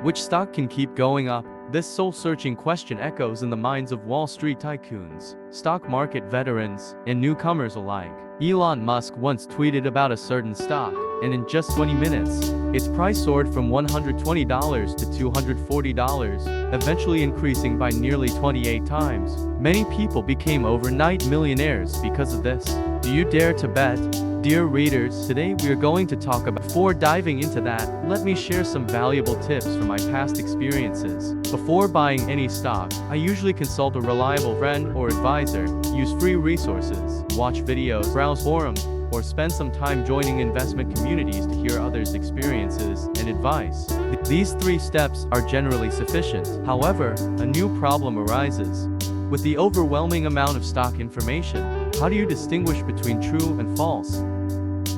Which stock can keep going up? This soul-searching question echoes in the minds of Wall Street tycoons, stock market veterans, and newcomers alike. Elon Musk once tweeted about a certain stock, and in just 20 minutes, its price soared from $120 to $240, eventually increasing by nearly 28 times. Many people became overnight millionaires because of this. Do you dare to bet? Dear readers, today we are going to talk about. Before diving into that, let me share some valuable tips from my past experiences. Before buying any stock, I usually consult a reliable friend or advisor, use free resources, watch videos, browse forums, or spend some time joining investment communities to hear others' experiences and advice. These 3 steps are generally sufficient. However, a new problem arises. With the overwhelming amount of stock information, how do you distinguish between true and false?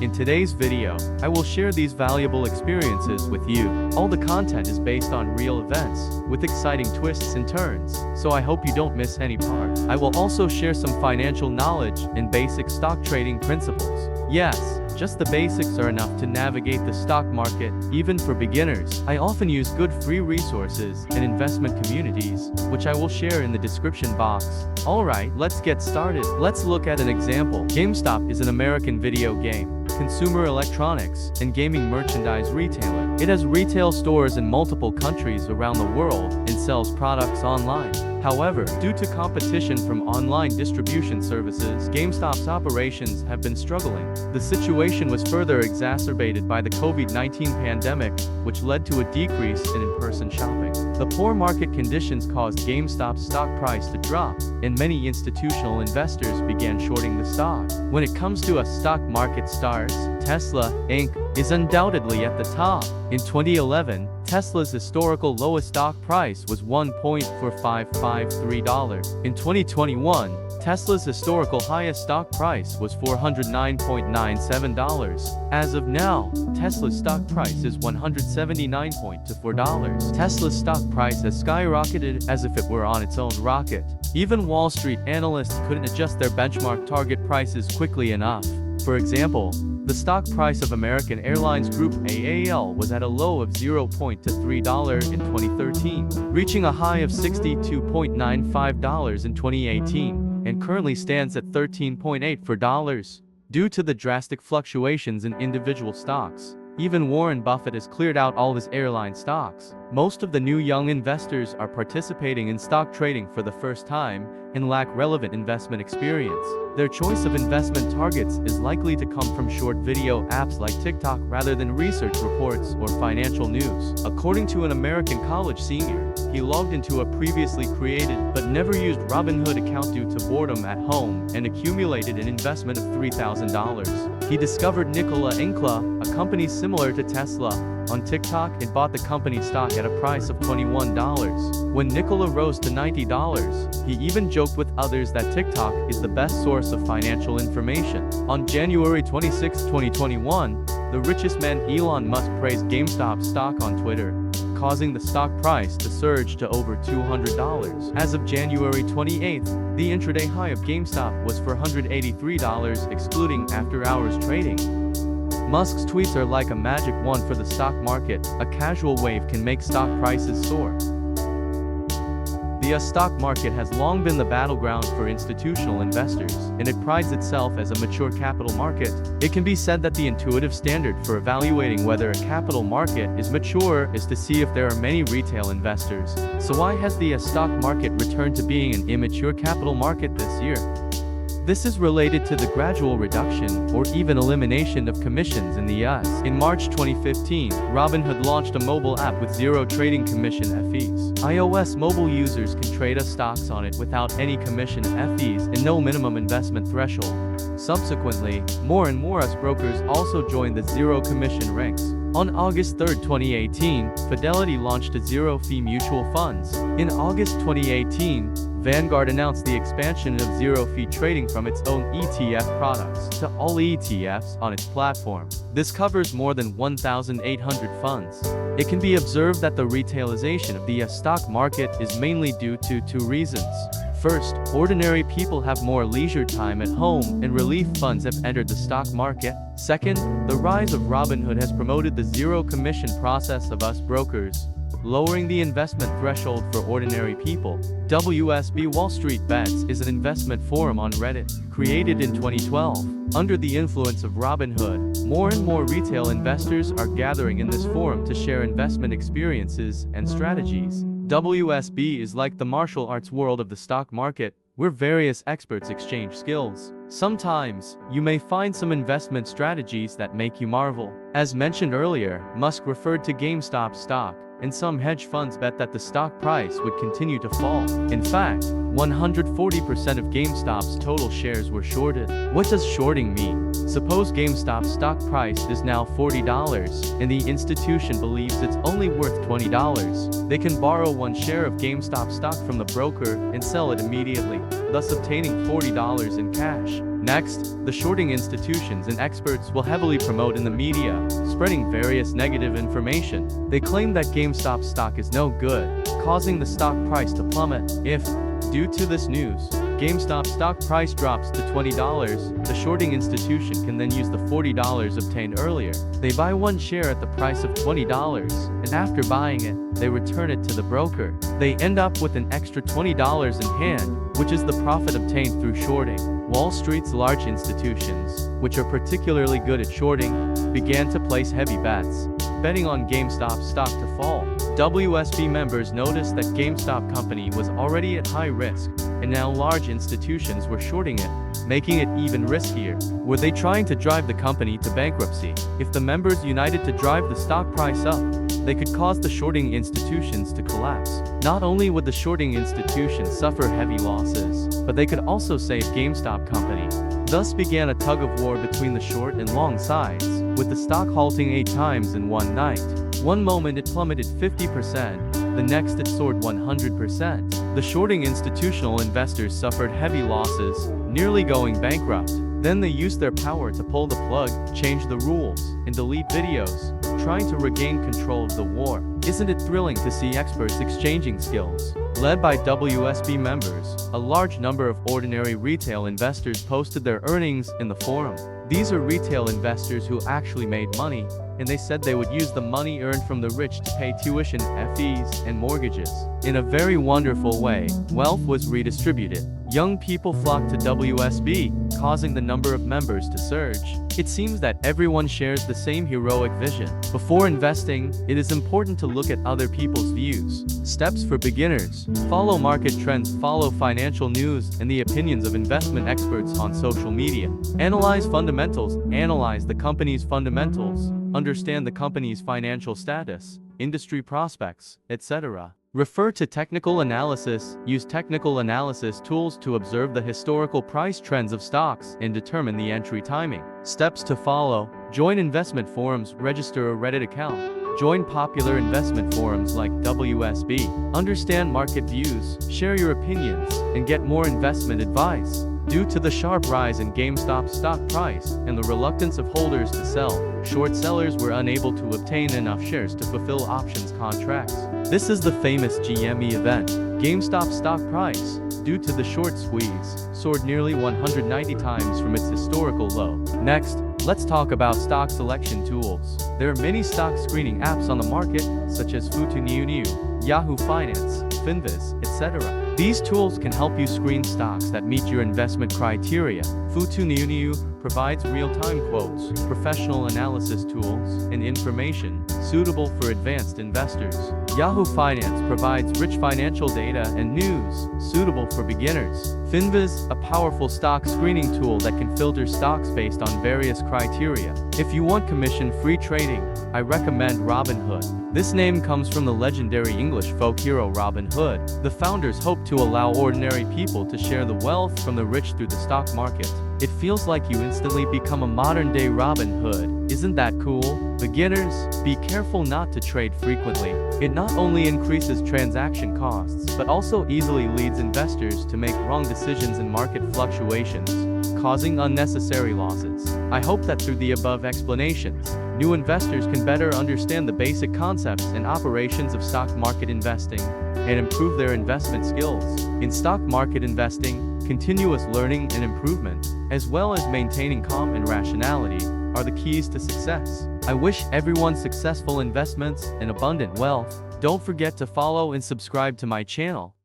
In today's video, I will share these valuable experiences with you. All the content is based on real events, with exciting twists and turns, so I hope you don't miss any part. I will also share some financial knowledge and basic stock trading principles. Yes, just the basics are enough to navigate the stock market, even for beginners. I often use good free resources and investment communities, which I will share in the description box. Alright, let's get started. Let's look at an example. GameStop is an American video game, consumer electronics, and gaming merchandise retailer. It has retail stores in multiple countries around the world and sells products online. However, due to competition from online distribution services, GameStop's operations have been struggling. The situation was further exacerbated by the COVID-19 pandemic, which led to a decrease in in-person shopping. The poor market conditions caused GameStop's stock price to drop, and many institutional investors began shorting the stock. When it comes to stock market stars, Tesla, Inc. is undoubtedly at the top. In 2011, Tesla's historical lowest stock price was $1.4553. In 2021, Tesla's historical highest stock price was $409.97. As of now, Tesla's stock price is $179.24. Tesla's stock price has skyrocketed as if it were on its own rocket. Even Wall Street analysts couldn't adjust their benchmark target prices quickly enough. For example, the stock price of American Airlines Group AAL was at a low of $0.3 in 2013, reaching a high of $62.95 in 2018, and currently stands at $13.84. Due to the drastic fluctuations in individual stocks, even Warren Buffett has cleared out all his airline stocks. Most of the new young investors are participating in stock trading for the first time and lack relevant investment experience. Their choice of investment targets is likely to come from short video apps like TikTok rather than research reports or financial news. According to an American college senior, he logged into a previously created but never used Robinhood account due to boredom at home and accumulated an investment of $3,000. He discovered Nikola Tesla, a company similar to Tesla, on TikTok and bought the company stock at a price of $21. When Nikola rose to $90, he even joked with others that TikTok is the best source of financial information. On January 26, 2021, the richest man Elon Musk praised GameStop stock on Twitter, causing the stock price to surge to over $200. As of January 28, the intraday high of GameStop was $483, excluding after-hours trading. Musk's tweets are like a magic wand for the stock market. A casual wave can make stock prices soar. The stock market has long been the battleground for institutional investors, and it prides itself as a mature capital market. It can be said that the intuitive standard for evaluating whether a capital market is mature is to see if there are many retail investors. So why has the stock market returned to being an immature capital market this year? This is related to the gradual reduction or even elimination of commissions in the US. In March 2015, Robinhood launched a mobile app with zero trading commission fees. iOS mobile users can trade stocks on it without any commission fees and no minimum investment threshold. Subsequently, more and more US brokers also joined the zero commission ranks. On August 3, 2018, Fidelity launched a zero-fee mutual funds. In August 2018, Vanguard announced the expansion of zero-fee trading from its own ETF products to all ETFs on its platform. This covers more than 1,800 funds. It can be observed that the retailization of the stock market is mainly due to 2 reasons. First, ordinary people have more leisure time at home and relief funds have entered the stock market. Second, the rise of Robinhood has promoted the zero commission process of US brokers. lowering the investment threshold for ordinary people. WSB Wall Street Bets is an investment forum on Reddit, created in 2012. Under the influence of Robinhood, more and more retail investors are gathering in this forum to share investment experiences and strategies. WSB is like the martial arts world of the stock market, where various experts exchange skills. Sometimes, you may find some investment strategies that make you marvel. As mentioned earlier, Musk referred to GameStop stock, and some hedge funds bet that the stock price would continue to fall. In fact, 140% of GameStop's total shares were shorted. What does shorting mean? Suppose GameStop's stock price is now $40, and the institution believes it's only worth $20. They can borrow one share of GameStop stock from the broker and sell it immediately, thus obtaining $40 in cash. Next, the shorting institutions and experts will heavily promote in the media, spreading various negative information. They claim that GameStop stock is no good, causing the stock price to plummet. If, due to this news, GameStop stock price drops to $20, the shorting institution can then use the $40 obtained earlier. They buy one share at the price of $20, and after buying it, they return it to the broker. They end up with an extra $20 in hand, which is the profit obtained through shorting. Wall Street's large institutions, which are particularly good at shorting, began to place heavy bets, betting on GameStop stock to fall. WSB members noticed that GameStop company was already at high risk, and now large institutions were shorting it, making it even riskier. Were they trying to drive the company to bankruptcy? If the members united to drive the stock price up, they could cause the shorting institutions to collapse. Not only would the shorting institutions suffer heavy losses, but they could also save GameStop company. Thus began a tug-of-war between the short and long sides, with the stock halting 8 times in one night. One moment it plummeted 50%, the next it soared 100%. The shorting institutional investors suffered heavy losses, nearly going bankrupt. Then they used their power to pull the plug, change the rules, and delete videos, trying to regain control of the war. Isn't it thrilling to see experts exchanging skills? Led by WSB members, a large number of ordinary retail investors posted their earnings in the forum. These are retail investors who actually made money, and they said they would use the money earned from the rich to pay tuition, fees, and mortgages. In a very wonderful way, wealth was redistributed. Young people flocked to WSB, causing the number of members to surge. It seems that everyone shares the same heroic vision. Before investing, it is important to look at other people's views. Steps for beginners: follow market trends, follow financial news and the opinions of investment experts on social media. Analyze fundamentals, analyze the company's fundamentals, understand the company's financial status, industry prospects, etc. Refer to technical analysis. Use technical analysis tools to observe the historical price trends of stocks and determine the entry timing. Steps to follow: join investment forums, register a Reddit account, join popular investment forums like WSB, understand market views, share your opinions, and get more investment advice. Due to the sharp rise in GameStop's stock price and the reluctance of holders to sell, short sellers were unable to obtain enough shares to fulfill options contracts. This is the famous GME event. GameStop stock price, due to the short squeeze, soared nearly 190 times from its historical low. Next, let's talk about stock selection tools. There are many stock screening apps on the market, such as FutuNews, Yahoo Finance, Finviz, etc. These tools can help you screen stocks that meet your investment criteria. FutuNews provides real-time quotes, professional analysis tools, and information suitable for advanced investors. Yahoo Finance provides rich financial data and news suitable for beginners. Finviz, a powerful stock screening tool that can filter stocks based on various criteria. If you want commission-free trading, I recommend Robinhood. This name comes from the legendary English folk hero Robin Hood. The founders hope to allow ordinary people to share the wealth from the rich through the stock market. It feels like you instantly become a modern-day Robin Hood. Isn't that cool? Beginners, be careful not to trade frequently. It not only increases transaction costs, but also easily leads investors to make wrong decisions in market fluctuations, causing unnecessary losses. I hope that through the above explanations, new investors can better understand the basic concepts and operations of stock market investing and improve their investment skills. In stock market investing, continuous learning and improvement, as well as maintaining calm and rationality, are the keys to success. I wish everyone successful investments and abundant wealth. Don't forget to follow and subscribe to my channel.